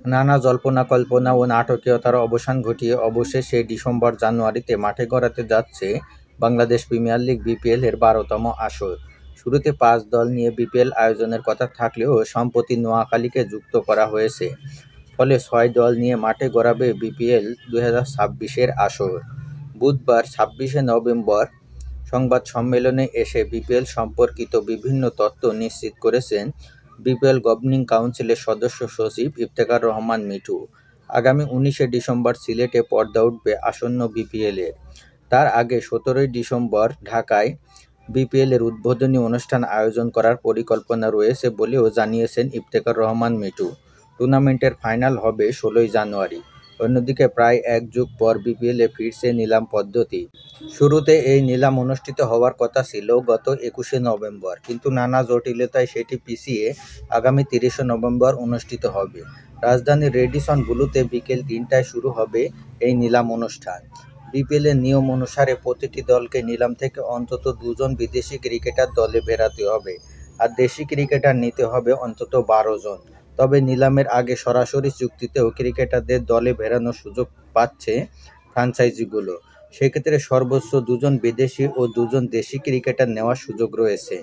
নানা জল্পনা-কল্পনা ও নাটকীয়তার অবসান ঘটিয়ে অবশেষে ডিসেম্বর-জানুয়ারিতে মাঠে গড়াতে যাচ্ছে বাংলাদেশ প্রিমিয়ার লিগ বিপিএল এর ১২তম আসর। শুরুতে ৫ দল নিয়ে বিপিএল আয়োজনের কথা থাকলেও সম্প্রতি নোয়াখালীকে যুক্ত করা হয়েছে। ফলে ৬ দল নিয়ে মাঠে গড়াবে বিপিএল ২০২৬-এর আসর। বুধবার ২৬শে নভেম্বর সংবাদ সম্মেলনে এসে বিপিএল সম্পর্কিত বিভিন্ন তথ্য নিশ্চিত করেছেন বিপিএল গভর্নিং কাউন্সিলের সদস্য সচিব ইফতেখার রহমান মিঠু। আগামী ১৯শে ডিসেম্বর সিলেটে পর্দা উঠবে আসন্ন বিপিএল-এর। তার আগে ১৭ই ডিসেম্বর ঢাকায় বিপিএল-এর উদ্বোধনী অনুষ্ঠান আয়োজন করার পরিকল্পনা রয়েছে বলেও জানিয়েছেন ইফতেখার রহমান মিঠু। টুর্নামেন্টের ফাইনাল হবে ১৬ই জানুয়ারি। অন্যদিকে প্রায় এক যুগ পর বিপিএলে ফিরছে নিলাম পদ্ধতি। শুরুতে এই নিলাম অনুষ্ঠিত হওয়ার কথা ছিল গত ২১শে নভেম্বর, কিন্তু নানা জটিলতায় সেটি পিছিয়ে আগামী ৩০শে নভেম্বর অনুষ্ঠিত হবে। রাজধানীর রেডিসন ব্লুতে বিকেল ৩টায় শুরু হবে এই নিলাম অনুষ্ঠান। বিপিএলের নিয়ম অনুসারে প্রতিটি দলকে নিলাম থেকে অন্তত ২ জন বিদেশি ক্রিকেটার দলে ফেরাতে হবে, আর দেশি ক্রিকেটার নিতে হবে অন্তত ১২ জন। তবে নিলামের আগে সরাসরি চুক্তিতেও ক্রিকেটারদের দলে ফেরানোর সুযোগ পাচ্ছে ফ্র্যাঞ্চাইজিগুলো। সেক্ষেত্রে সর্বোচ্চ ২ জন বিদেশি ও ২ জন দেশি ক্রিকেটার নেওয়ার সুযোগ রয়েছে।